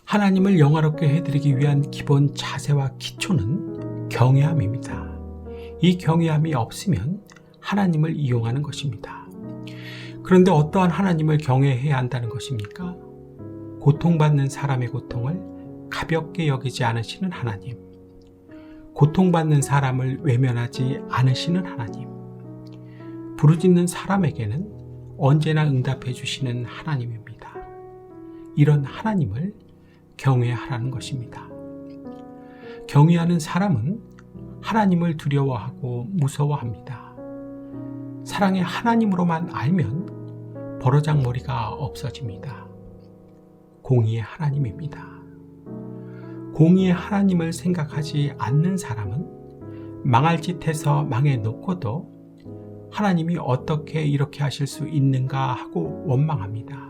하나님을 영화롭게 해드리기 위한 기본 자세와 기초는 경외함입니다. 이 경외함이 없으면 하나님을 이용하는 것입니다. 그런데 어떠한 하나님을 경외해야 한다는 것입니까? 고통받는 사람의 고통을 가볍게 여기지 않으시는 하나님, 고통받는 사람을 외면하지 않으시는 하나님, 부르짖는 사람에게는 언제나 응답해 주시는 하나님입니다. 이런 하나님을 경외하라는 것입니다. 경외하는 사람은 하나님을 두려워하고 무서워합니다. 사랑의 하나님으로만 알면 버르장머리가 없어집니다. 공의의 하나님입니다. 공의의 하나님을 생각하지 않는 사람은 망할 짓 해서 망해 놓고도 하나님이 어떻게 이렇게 하실 수 있는가 하고 원망합니다.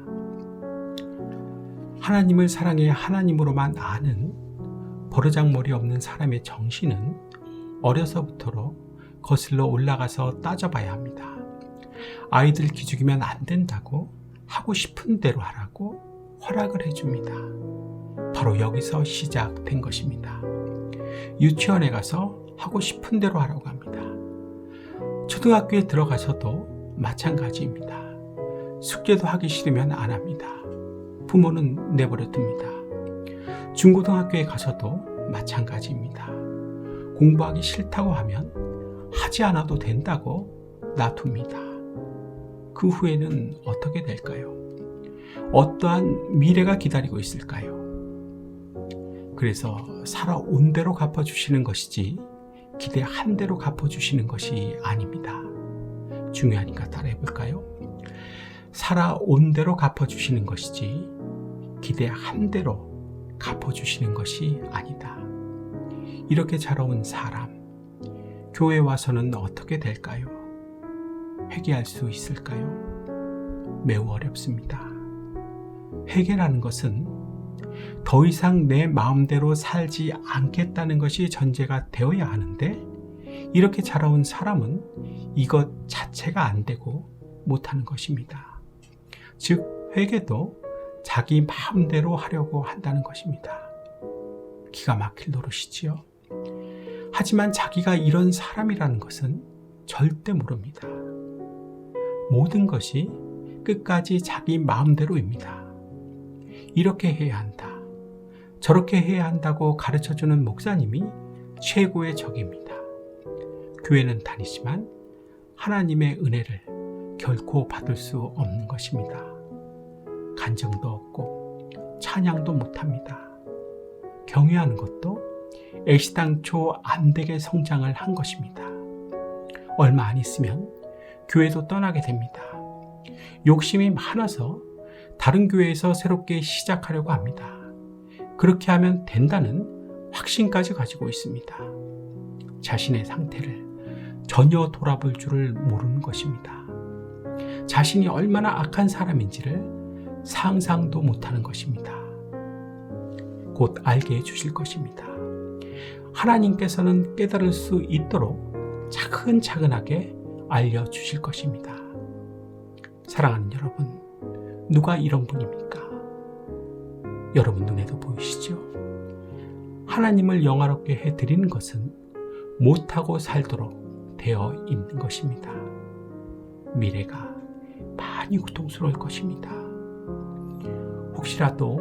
하나님을 사랑의 하나님으로만 아는 버르장머리 없는 사람의 정신은 어려서부터로 거슬러 올라가서 따져봐야 합니다. 아이들 기죽이면 안 된다고 하고 싶은 대로 하라고 허락을 해줍니다. 바로 여기서 시작된 것입니다. 유치원에 가서 하고 싶은 대로 하라고 합니다. 초등학교에 들어가서도 마찬가지입니다. 숙제도 하기 싫으면 안 합니다. 부모는 내버려 둡니다. 중고등학교에 가서도 마찬가지입니다. 공부하기 싫다고 하면 하지 않아도 된다고 놔둡니다. 그 후에는 어떻게 될까요? 어떠한 미래가 기다리고 있을까요? 그래서 살아온 대로 갚아주시는 것이지 기대한 대로 갚아주시는 것이 아닙니다. 중요하니까 따라해볼까요? 살아온 대로 갚아주시는 것이지 기대한 대로 갚아주시는 것이 아니다. 이렇게 자라온 사람, 교회에 와서는 어떻게 될까요? 회개할 수 있을까요? 매우 어렵습니다. 회개라는 것은 더 이상 내 마음대로 살지 않겠다는 것이 전제가 되어야 하는데, 이렇게 자라온 사람은 이것 자체가 안 되고 못하는 것입니다. 즉 회개도 자기 마음대로 하려고 한다는 것입니다. 기가 막힐 노릇이지요. 하지만 자기가 이런 사람이라는 것은 절대 모릅니다. 모든 것이 끝까지 자기 마음대로입니다. 이렇게 해야 한다, 저렇게 해야 한다고 가르쳐주는 목사님이 최고의 적입니다. 교회는 다니지만 하나님의 은혜를 결코 받을 수 없는 것입니다. 간증도 없고 찬양도 못합니다. 경외하는 것도 애시당초 안 되게 성장을 한 것입니다. 얼마 안 있으면 교회도 떠나게 됩니다. 욕심이 많아서 다른 교회에서 새롭게 시작하려고 합니다. 그렇게 하면 된다는 확신까지 가지고 있습니다. 자신의 상태를 전혀 돌아볼 줄을 모르는 것입니다. 자신이 얼마나 악한 사람인지를 상상도 못하는 것입니다. 곧 알게 해주실 것입니다. 하나님께서는 깨달을 수 있도록 차근차근하게 알려주실 것입니다. 사랑하는 여러분, 누가 이런 분입니까? 여러분 눈에도 보이시죠? 하나님을 영화롭게 해드리는 것은 못하고 살도록 되어 있는 것입니다. 미래가 많이 고통스러울 것입니다. 혹시라도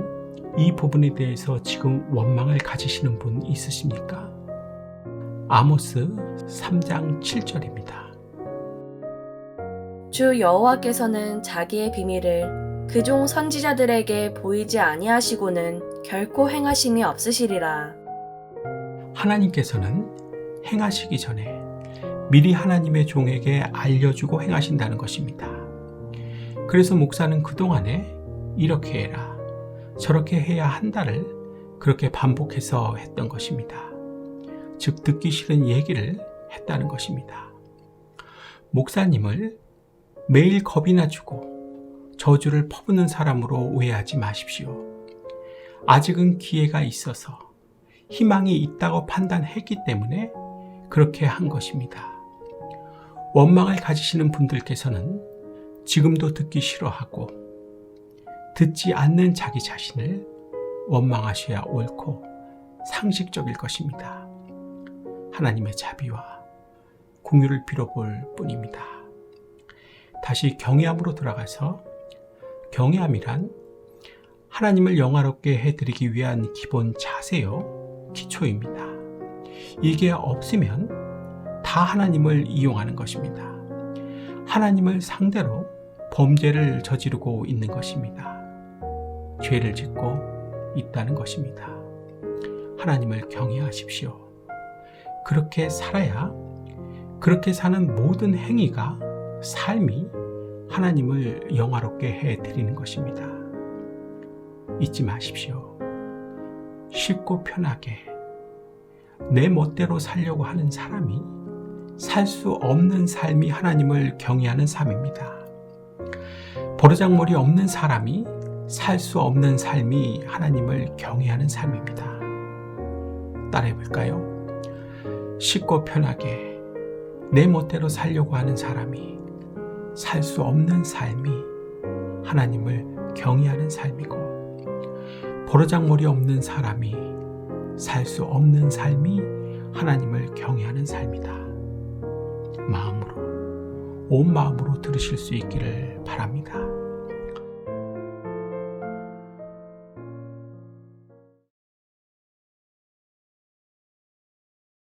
이 부분에 대해서 지금 원망을 가지시는 분 있으십니까? 아모스 3장 7절입니다. 주 여호와께서는 자기의 비밀을 그종 선지자들에게 보이지 아니하시고는 결코 행하심이 없으시리라. 하나님께서는 행하시기 전에 미리 하나님의 종에게 알려주고 행하신다는 것입니다. 그래서 목사는 그동안에 이렇게 해라, 저렇게 해야 한다를 그렇게 반복해서 했던 것입니다. 즉 듣기 싫은 얘기를 했다는 것입니다. 목사님을 매일 겁이나 주고 저주를 퍼붓는 사람으로 오해하지 마십시오. 아직은 기회가 있어서 희망이 있다고 판단했기 때문에 그렇게 한 것입니다. 원망을 가지시는 분들께서는 지금도 듣기 싫어하고 듣지 않는 자기 자신을 원망하셔야 옳고 상식적일 것입니다. 하나님의 자비와 긍휼을 빌어볼 뿐입니다. 다시 경외함으로 돌아가서, 경외함이란 하나님을 영화롭게 해드리기 위한 기본 자세요, 기초입니다. 이게 없으면 다 하나님을 이용하는 것입니다. 하나님을 상대로 범죄를 저지르고 있는 것입니다. 죄를 짓고 있다는 것입니다. 하나님을 경외하십시오. 그렇게 살아야, 그렇게 사는 모든 행위가, 삶이 하나님을 영화롭게 해드리는 것입니다. 잊지 마십시오. 쉽고 편하게 내 멋대로 살려고 하는 사람이 살 수 없는 삶이 하나님을 경외하는 삶입니다. 버르장머리 없는 사람이 살 수 없는 삶이 하나님을 경외하는 삶입니다. 따라해볼까요? 쉽고 편하게 내 멋대로 살려고 하는 사람이 살 수 없는 삶이 하나님을 경외하는 삶이고, 버르장머리 없는 사람이 살 수 없는 삶이 하나님을 경외하는 삶이다. 마음으로, 온 마음으로 들으실 수 있기를 바랍니다.